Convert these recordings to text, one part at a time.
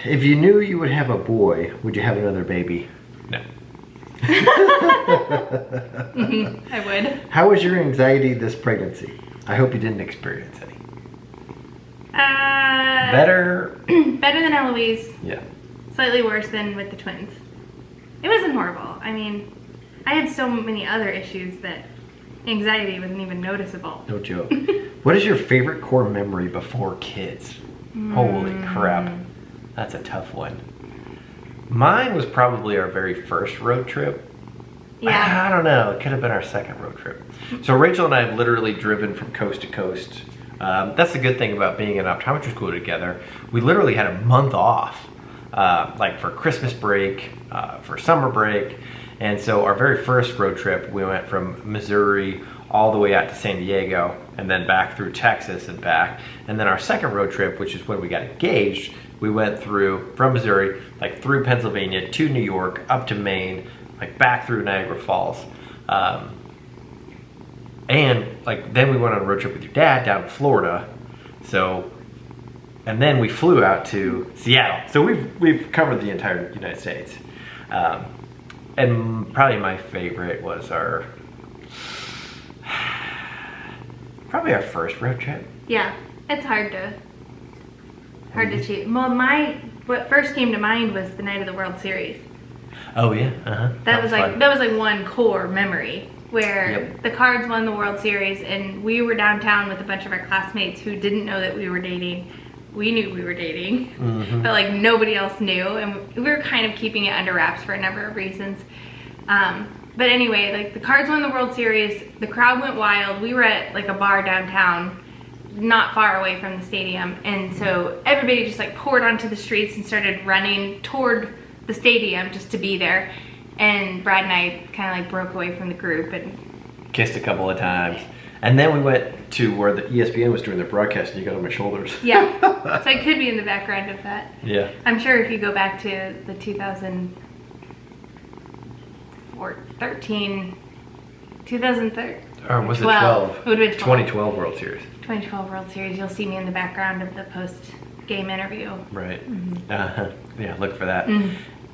If you knew you would have a boy, would you have another baby? No. I would. How was your anxiety this pregnancy? I hope you didn't experience any. Better? Better than Eloise. Yeah. Slightly worse than with the twins. It wasn't horrible. I mean, I had so many other issues that anxiety wasn't even noticeable. No joke. What is your favorite core memory before kids? Holy crap. That's a tough one. Mine was probably our very first road trip. Yeah. I don't know. It could have been our second road trip. So Rachel and I have literally driven from coast to coast. That's the good thing about being in optometry school together. We literally had a month off, like for Christmas break, for summer break. And so our very first road trip, we went from Missouri all the way out to San Diego and then back through Texas and back. And then our second road trip, which is when we got engaged, we went through, from Missouri, like through Pennsylvania to New York, up to Maine, like back through Niagara Falls. And like then we went on a road trip with your dad down to Florida. So, and then we flew out to Seattle. So we've covered the entire United States. And probably my favorite was probably our first road trip. Yeah, it's hard to choose. Well, what first came to mind was the night of the World Series. Oh yeah, That was like one core memory where the Cards won the World Series and we were downtown with a bunch of our classmates who didn't know that we were dating. We knew we were dating, but like nobody else knew, and we were kind of keeping it under wraps for a number of reasons. But anyway, like the Cards won the World Series, the crowd went wild. We were at like a bar downtown, not far away from the stadium, and so everybody just like poured onto the streets and started running toward the stadium just to be there. And Brad and I kind of like broke away from the group and kissed a couple of times. And then we went to where the ESPN was doing their broadcast and you got on my shoulders. Yeah, so I could be in the background of that. Yeah. I'm sure if you go back to the 2013, or was it 12? It would have been 12. 2012 World Series. 2012 World Series, you'll see me in the background of the post-game interview. Right. Yeah, look for that.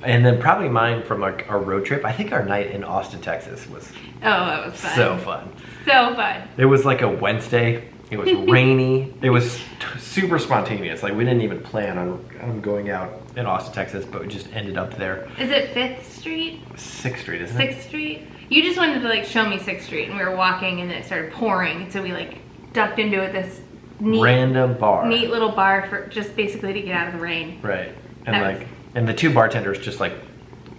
And then probably mine from our road trip, I think our night in Austin, Texas was that was fun. So fun. So fun. It was like a Wednesday. It was rainy. It was super spontaneous. Like we didn't even plan on going out in Austin, Texas, but we just ended up there. Is it 5th Street? 6th Street, isn't it? 6th Street? You just wanted to like show me 6th Street and we were walking and then it started pouring. And so we like ducked into it, this random bar. Neat little bar for just basically to get out of the rain. Right. And and the two bartenders just like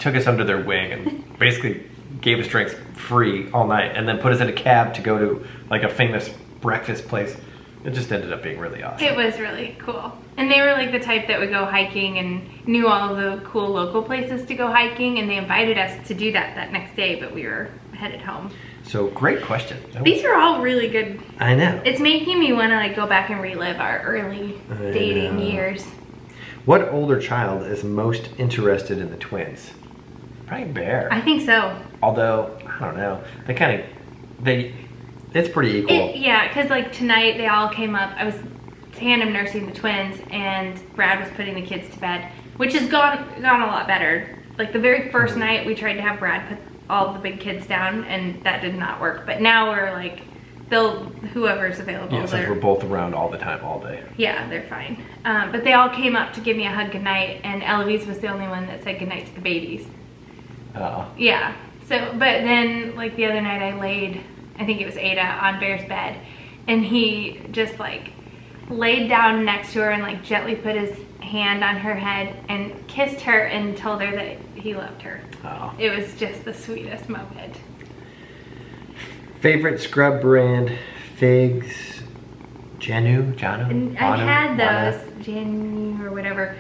took us under their wing and basically gave us drinks free all night and then put us in a cab to go to like a famous breakfast place. It just ended up being really awesome. It was really cool. And they were like the type that would go hiking and knew all of the cool local places to go hiking, and they invited us to do that next day, but we were headed home. So great question. These are all really good. I know. It's making me want to like go back and relive our early dating years. What older child is most interested in the twins? Probably Bear. I think so. Although, I don't know. It's pretty equal. Yeah, because like tonight they all came up. I was tandem nursing the twins and Brad was putting the kids to bed, which has gone a lot better. Like the very first night we tried to have Brad put all the big kids down and that did not work. But now we're like, whoever's available. Yeah, since we're both around all the time, all day. Yeah, they're fine. But they all came up to give me a hug goodnight, and Eloise was the only one that said goodnight to the babies. Oh. Yeah. So, but then like the other night I laid, I think it was Ada, on Bear's bed, and he just like laid down next to her and like gently put his hand on her head and kissed her and told her that he loved her. Oh. It was just the sweetest moment. Favorite scrub brand, Figs, Janu? I've had those, Janu or whatever.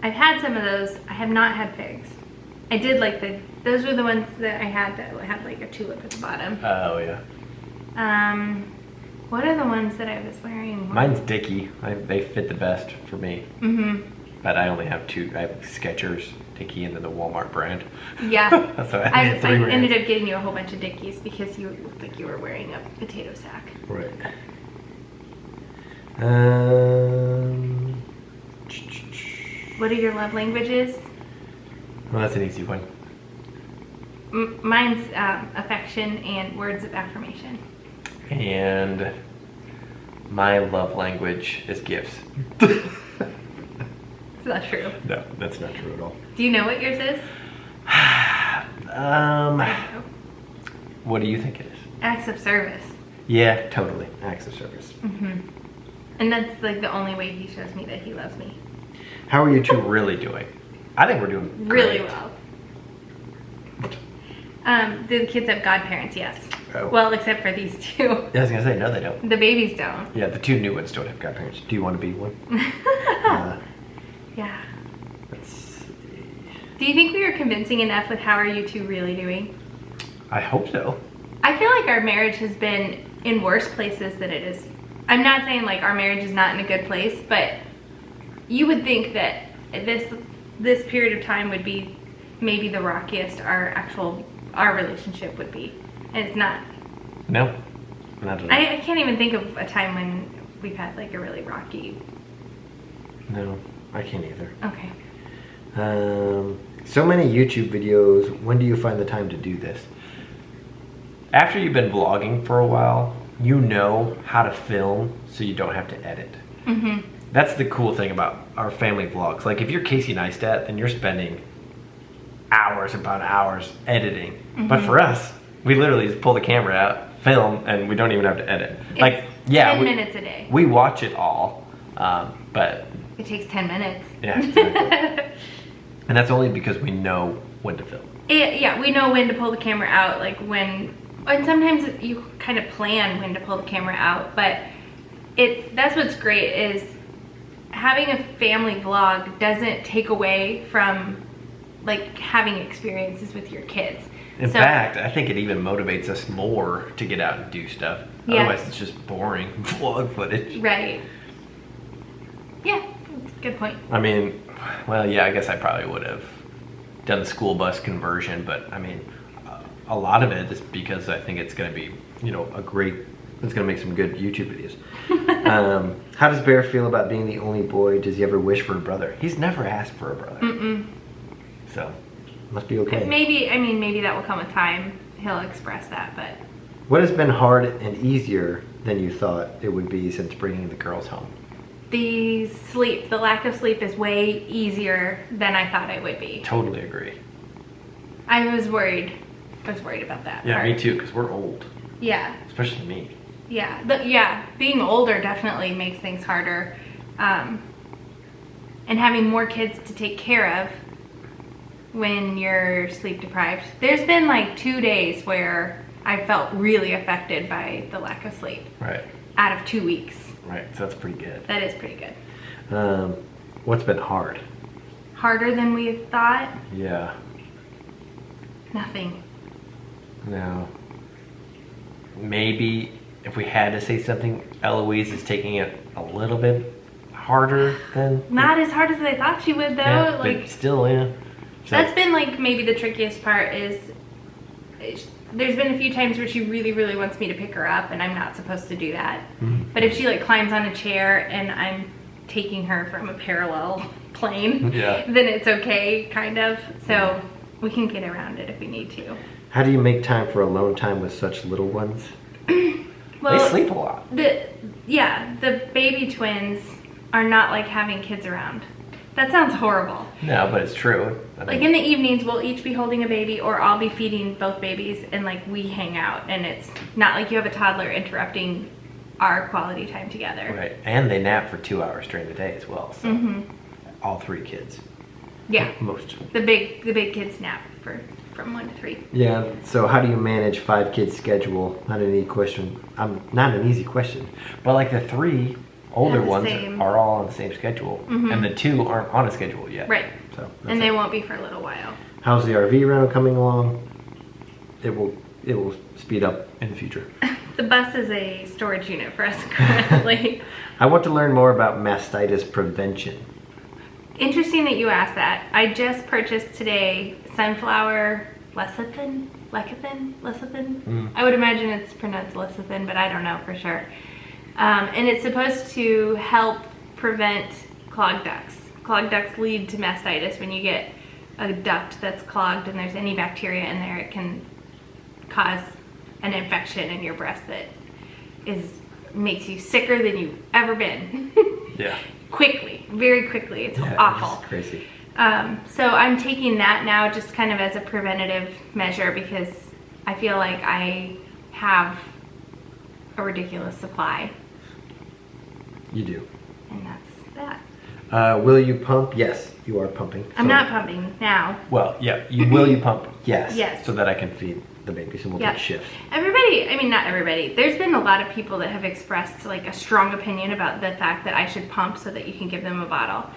I've had some of those. I have not had Figs. I did like those were the ones that I had that had like a tulip at the bottom. Oh, yeah. What are the ones that I was wearing? Mine's Dickie. They fit the best for me. But I only have two. I have Skechers, Dickie, and then the Walmart brand. Yeah. So I I brands. ended up getting you a whole bunch of Dickies because you looked like you were wearing a potato sack. Right. What are your love languages? Well, that's an easy one. Mine's affection and words of affirmation. And my love language is gifts. It's not true. No, that's not true at all. Do you know what yours is? What do you think it is? Acts of service. Yeah, totally. Acts of service. And that's like the only way he shows me that he loves me. How are you two really doing? I think we're doing Really great. well. Do the kids have godparents? Yes. Oh. Well, except for these two. Yeah, I was gonna say no, they don't. The babies don't. Yeah, the two new ones don't have godparents. Do you want to be one? Yeah. Let's see. Do you think we were convincing enough with how are you two really doing? I hope so. I feel like our marriage has been in worse places than it is. I'm not saying like our marriage is not in a good place, but you would think that this period of time would be maybe the rockiest our relationship would be, and it's not. No, not at all. I can't even think of a time when we've had like a really rocky. No, I can't either. Okay. So many YouTube videos. When do you find the time to do this? After you've been vlogging for a while, you know how to film so you don't have to edit. That's the cool thing about our family vlogs. Like if you're Casey Neistat, then you're spending hours upon hours editing. But for us, we literally just pull the camera out, film, and we don't even have to edit. It's like, yeah, 10 minutes a day. We watch it all, but It takes 10 minutes. yeah, exactly. And that's only because we know when to film. Yeah, we know when to pull the camera out, like when, and sometimes you kind of plan when to pull the camera out, but that's what's great is having a family vlog doesn't take away from like having experiences with your kids. In fact, I think it even motivates us more to get out and do stuff. Yeah. Otherwise, it's just boring vlog footage. Right. Yeah, good point. I mean, well, yeah, I guess I probably would have done the school bus conversion, but I mean, a lot of it is because I think it's going to be, it's going to make some good YouTube videos. How does Bear feel about being the only boy? Does he ever wish for a brother? He's never asked for a brother. So, must be okay. Maybe that will come with time. He'll express that, but. What has been hard and easier than you thought it would be since bringing the girls home? The lack of sleep is way easier than I thought it would be. Totally agree. I was worried about that. Yeah, part. me too, because we're old. Yeah. Especially me. Yeah, being older definitely makes things harder. And having more kids to take care of when you're sleep deprived. There's been like 2 days where I felt really affected by the lack of sleep. Right. Out of 2 weeks. Right, so that's pretty good. That is pretty good. What's been hard? Harder than we thought? Yeah. Nothing. No. Maybe if we had to say something, Eloise is taking it a little bit harder than... Not as hard as I thought she would though. Yeah, like but still, yeah. So, that's been like maybe the trickiest part is there's been a few times where she really, really wants me to pick her up and I'm not supposed to do that. But if she like climbs on a chair and I'm taking her from a parallel plane, then it's okay, kind of. So we can get around it if we need to. How do you make time for alone time with such little ones? Well, they sleep a lot. The baby twins are not like having kids around. That sounds horrible. No, but it's true. Like in the evenings, we'll each be holding a baby or I'll be feeding both babies and like we hang out and it's not like you have a toddler interrupting our quality time together. Right, and they nap for 2 hours during the day as well, so all 3 kids. Yeah. Most. The big kids nap from 1 to 3. Yeah, so how do you manage 5 kids schedule? Not an easy question. Not an easy question. But like the 3 older ones are all on the same schedule, and the 2 aren't on a schedule yet. Right. So and they won't be for a little while. How's the RV rental coming along? It will speed up in the future. The bus is a storage unit for us currently. I want to learn more about mastitis prevention. Interesting that you asked that. I just purchased today sunflower lecithin. I would imagine it's pronounced lecithin, but I don't know for sure. And it's supposed to help prevent clogged ducts. Clogged ducts lead to mastitis. When you get a duct that's clogged and there's any bacteria in there, it can cause an infection in your breast that makes you sicker than you've ever been. Yeah. Quickly, very quickly. It's awful. It's crazy. So I'm taking that now just kind of as a preventative measure because I feel like I have a ridiculous supply. You do. And that's that. Will you pump? Yes, you are pumping. I'm not pumping now. Well, yeah. Will you pump? Yes. Yes. So that I can feed the babies and we'll take shifts. Everybody, I mean, not everybody. There's been a lot of people that have expressed like a strong opinion about the fact that I should pump so that you can give them a bottle.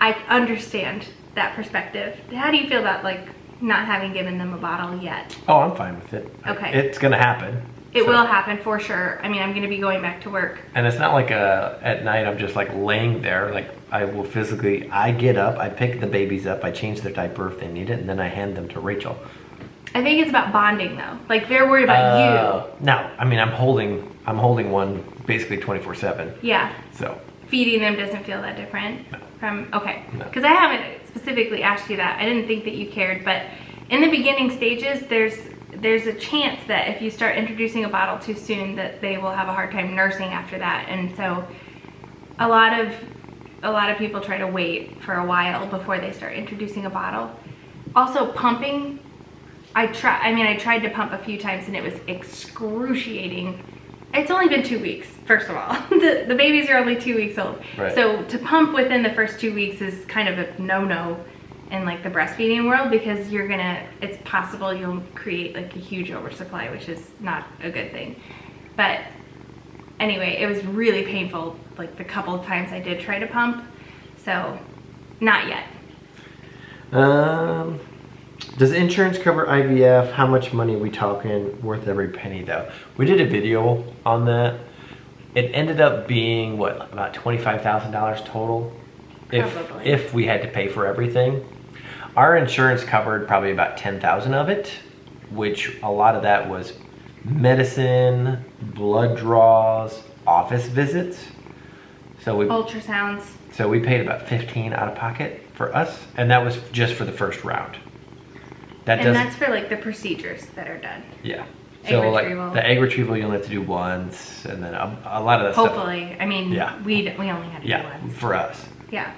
I understand that perspective. How do you feel about like not having given them a bottle yet? Oh, I'm fine with it. Okay. It's gonna happen. It will happen for sure. I mean, I'm gonna be going back to work. And it's not like at night I'm just like laying there. Like I will physically, I get up, I pick the babies up, I change their diaper if they need it, and then I hand them to Rachel. I think it's about bonding though. Like they're worried about you. No, I mean I'm holding one basically 24/7. Yeah. So feeding them doesn't feel that different from okay. No. Because I haven't specifically asked you that. I didn't think that you cared, but in the beginning stages, there's a chance that if you start introducing a bottle too soon, that they will have a hard time nursing after that, and so a lot of people try to wait for a while before they start introducing a bottle. Also, pumping. I tried to pump a few times and it was excruciating. It's only been 2 weeks, first of all. The babies are only 2 weeks old. Right. So to pump within the first 2 weeks is kind of a no-no in like the breastfeeding world because it's possible you'll create like a huge oversupply, which is not a good thing. But anyway, it was really painful like the couple of times I did try to pump. So not yet. Does insurance cover IVF? How much money are we talking? Worth every penny though. We did a video on that. It ended up being what, about $25,000 total? Probably. If we had to pay for everything. Our insurance covered probably about 10,000 of it, which a lot of that was medicine, blood draws, office visits. Ultrasounds. So we paid about 15 out of pocket for us, and that was just for the first round. That's for like the procedures that are done. Yeah. Egg So like retrieval. the egg retrieval you only have to do once, and then a lot of that stuff. Hopefully. I mean, Yeah. we only had to do once. For us. Yeah.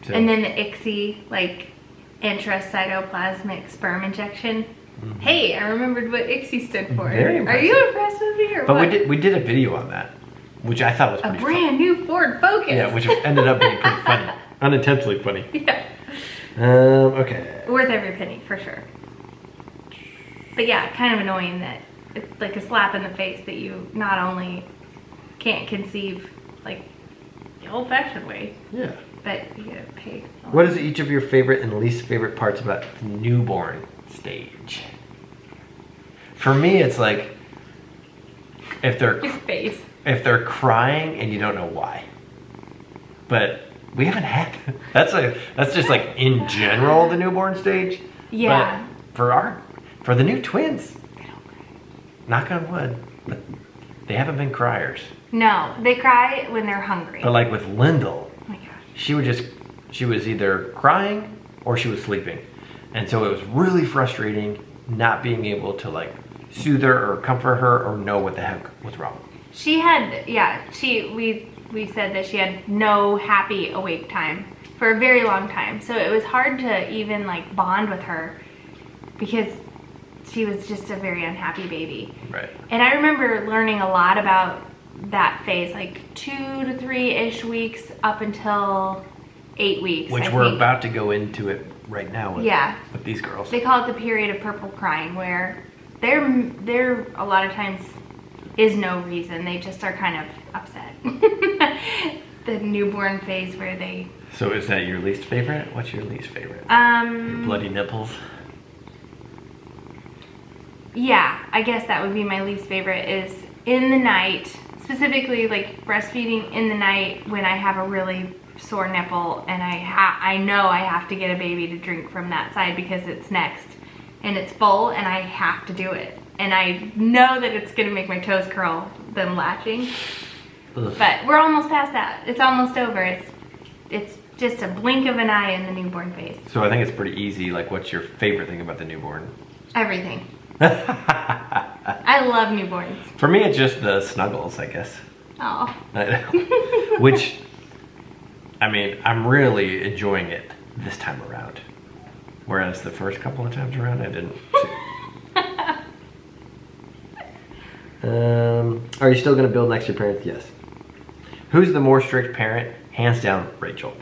So, And then the ICSI, like intracytoplasmic sperm injection. Hey, I remembered what ICSI stood for. Very Are you impressed with me or but what? we did a video on that, which I thought was A pretty brand new Ford Focus. Yeah, which ended up being pretty funny. Unintentionally funny. Yeah. Okay. Worth every penny, for sure. But yeah, kind of annoying that it's like a slap in the face that you not only can't conceive like the old-fashioned way, Yeah. but you gotta pay. What is each of your favorite and least favorite parts about the newborn stage? For me, it's like if Your face. they're crying and you don't know why. But we haven't had that's just like in general the newborn stage. Yeah. But for the new twins, they don't cry. Knock on wood, but they haven't been criers. No, they cry when they're hungry. But like with Lyndle, Oh my gosh. she was either crying or she was sleeping. And so it was really frustrating not being able to like soothe her or comfort her or know what the heck was wrong. She had, we said that she had no happy awake time for a very long time. So it was hard to even like bond with her because she was just a very unhappy baby. Right. And I remember learning a lot about that phase, like 2 to 3-ish weeks up until 8 weeks. Which I we're think. about to go into it right now with these girls. They call it the period of purple crying, where there a lot of times is no reason. They just are kind of upset. The newborn phase where they So is that your least favorite? What's your least favorite? Your bloody nipples? Yeah, I guess that would be my least favorite, is in the night, specifically like breastfeeding in the night when I have a really sore nipple and I know I have to get a baby to drink from that side because it's next and it's full and I have to do it. And I know that it's gonna make my toes curl, them latching. Ugh. But we're almost past that. It's almost over. It's just a blink of an eye in the newborn phase. So I think it's pretty easy. Like, what's your favorite thing about the newborn? Everything. I love newborns. For me, it's just the snuggles, I guess. Oh. I know. Which, I mean, I'm really enjoying it this time around. Whereas the first couple of times around, I didn't. Are you still going to build next to your parents? Yes. Who's the more strict parent? Hands down, Rachel.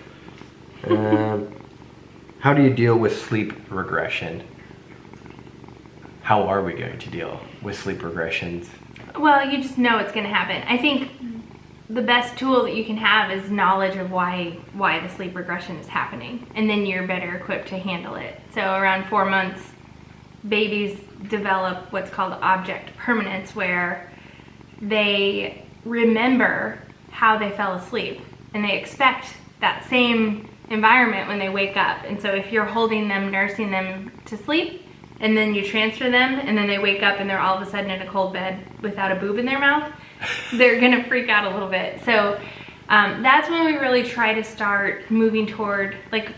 How do you deal with sleep regression? How are we going to deal with sleep regressions? Well, you just know it's going to happen. I think the best tool that you can have is knowledge of why the sleep regression is happening, and then you're better equipped to handle it. So around 4 months, babies develop what's called object permanence, where they remember how they fell asleep and they expect that same environment when they wake up. And so if you're holding them, nursing them to sleep, and then you transfer them and then they wake up and they're all of a sudden in a cold bed without a boob in their mouth, they're gonna freak out a little bit. So that's when we really try to start moving toward, like,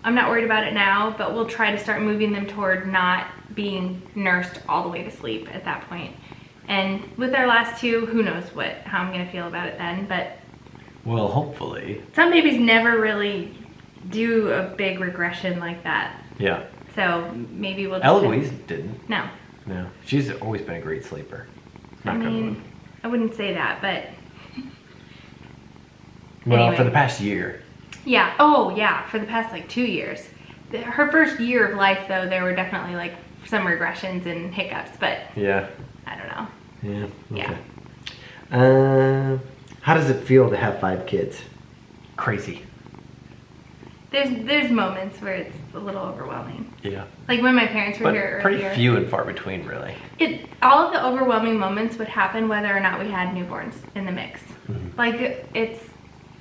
I'm not worried about it now, but we'll try to start moving them toward not being nursed all the way to sleep at that point. And with our last two, who knows how I'm gonna feel about it then, but. Well, hopefully. Some babies never really do a big regression like that. Yeah. So maybe we'll just. Eloise didn't. No. No. She's always been a great sleeper. I mean, I wouldn't say that, but. Well, anyway. for the past year. Yeah. Oh, yeah. For the past like 2 years. Her first year of life, though, there were definitely like some regressions and hiccups, but. Yeah. I don't know. Yeah. Okay. Yeah. How does it feel to have 5 kids? Crazy. There's moments where it's a little overwhelming. Yeah. Like when my parents were here pretty earlier. few and far between, really. All of the overwhelming moments would happen whether or not we had newborns in the mix. Mm-hmm. Like, it's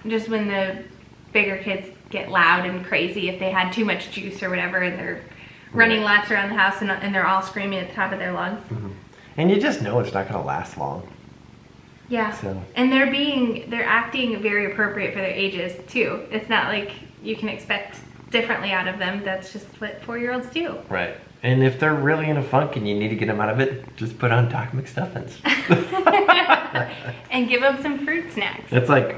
just when the bigger kids get loud and crazy if they had too much juice or whatever, and they're running laps around the house and they're all screaming at the top of their lungs. Mm-hmm. And you just know it's not going to last long. Yeah. So. And they're acting very appropriate for their ages too. It's not like you can expect differently out of them. That's just what 4-year-olds do. Right. And if they're really in a funk and you need to get them out of it, just put on Doc McStuffins. And give them some fruit snacks. It's like,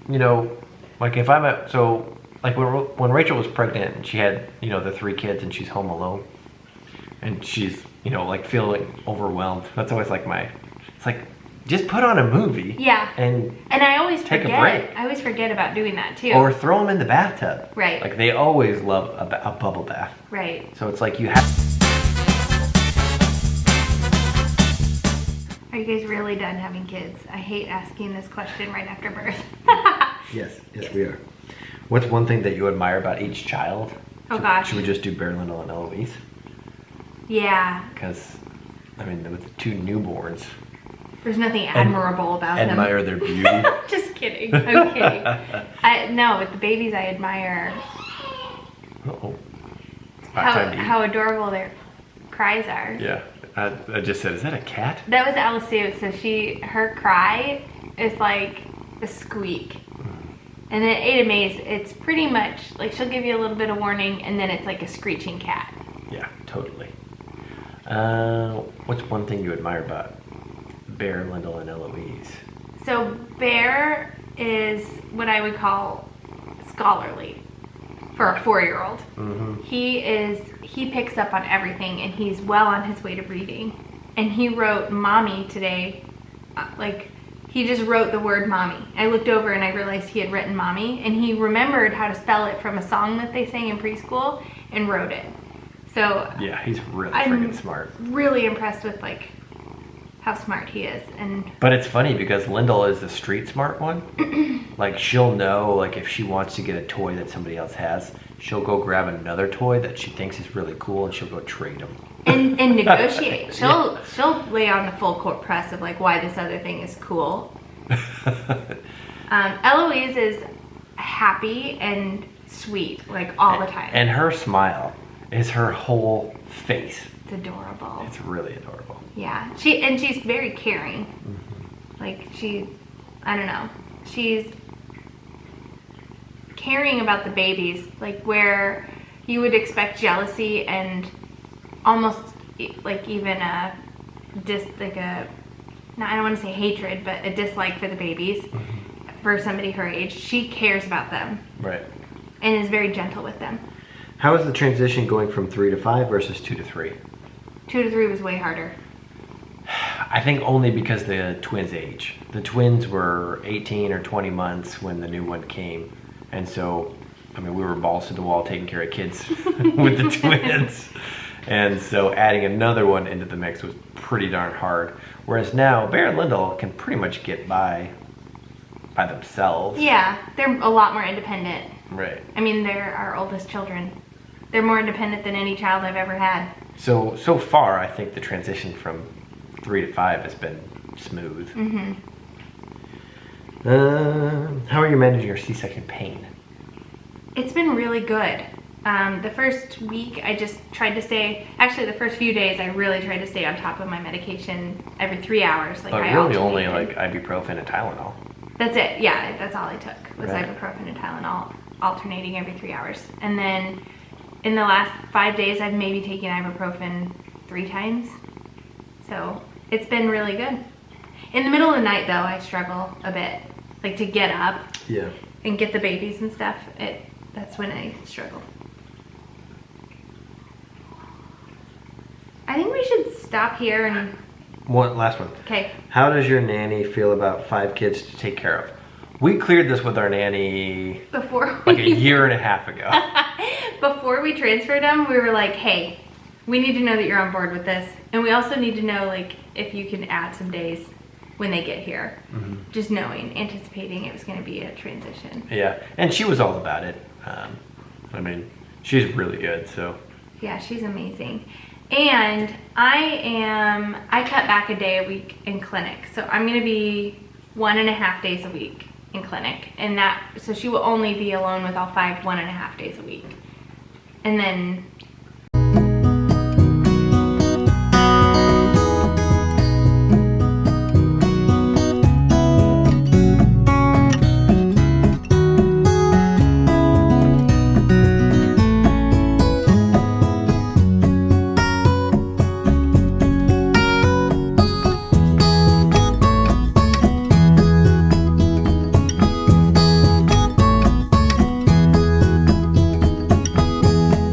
you know, like if I'm at, so like when Rachel was pregnant and she had, you know, the 3 kids and she's home alone and she's, you know, like feeling overwhelmed. That's always like it's like, just put on a movie. Yeah. And I always take forget. a break. I always forget about doing that too. Or throw them in the bathtub. Right. Like they always love a bubble bath. Right. So it's like you have. Are you guys really done having kids? I hate asking this question right after birth. Yes, we are. What's one thing that you admire about each child? Oh gosh. Should we just do Berend Lyndle and Eloise? Yeah. Because, I mean, with the 2 newborns. There's nothing admirable about them. Admire their beauty. Just kidding. I'm kidding. No, with the babies I admire how adorable their cries are. Yeah. I just said, is that a cat? That was Alice too. So her cry is like a squeak. And then Ada Mae's, it's pretty much like she'll give you a little bit of warning and then it's like a screeching cat. Yeah, totally. What's one thing you admire about Berend Lyndle and Eloise? So Bear is what I would call scholarly for a 4-year-old. Mm-hmm. He picks up on everything and he's well on his way to reading. And he wrote mommy today, like he just wrote the word mommy. I looked over and I realized he had written mommy and he remembered how to spell it from a song that they sang in preschool and wrote it. So yeah, he's really freaking smart. Really impressed with like how smart he is. But it's funny because Lyndle is the street smart one. Like she'll know, like if she wants to get a toy that somebody else has, she'll go grab another toy that she thinks is really cool and she'll go trade them. And negotiate. She'll lay on the full court press of like why this other thing is cool. Eloise is happy and sweet like all the time. And her smile is her whole face. It's adorable. It's really adorable. Yeah. She's very caring. Like I don't know. She's caring about the babies, like where you would expect jealousy and almost like even I don't want to say hatred, but a dislike for the babies. For somebody her age, she cares about them. Right. And is very gentle with them. How is the transition going from 3 to 5 versus 2 to 3? 2 to 3 was way harder. I think only because the twins age. The twins were 18 or 20 months when the new one came. And so, I mean, we were balls to the wall taking care of kids with the twins. And so adding another one into the mix was pretty darn hard. Whereas now, Berend Lyndle can pretty much get by themselves. Yeah, they're a lot more independent. Right. I mean, they're our oldest children. They're more independent than any child I've ever had. So far, I think the transition from 3 to 5 has been smooth. How are you managing your C-section pain? It's been really good. The first week, I just tried to stay, actually the first few days, I really tried to stay on top of my medication every 3 hours. Like But I really only alternated. like ibuprofen and Tylenol. That's it, yeah, that's all I took, was Right. ibuprofen and Tylenol, alternating every 3 hours. And then in the last 5 days, I've maybe taken ibuprofen 3 times. So it's been really good. In the middle of the night though, I struggle a bit. Like to get up and get the babies and stuff, that's when I struggle. I think we should stop here and... One last one. Okay. How does your nanny feel about 5 kids to take care of? We cleared this with our nanny Before like a year and a half ago. Before we transferred them, we were like, hey, we need to know that you're on board with this. And we also need to know like if you can add some days when they get here. Just knowing, anticipating it was going to be a transition. Yeah, and she was all about it. I mean, she's really good, so. Yeah, she's amazing. And I cut back a day a week in clinic. So I'm going to be 1.5 days a week in clinic. And so she will only be alone with all 5, 1.5 days a week. And then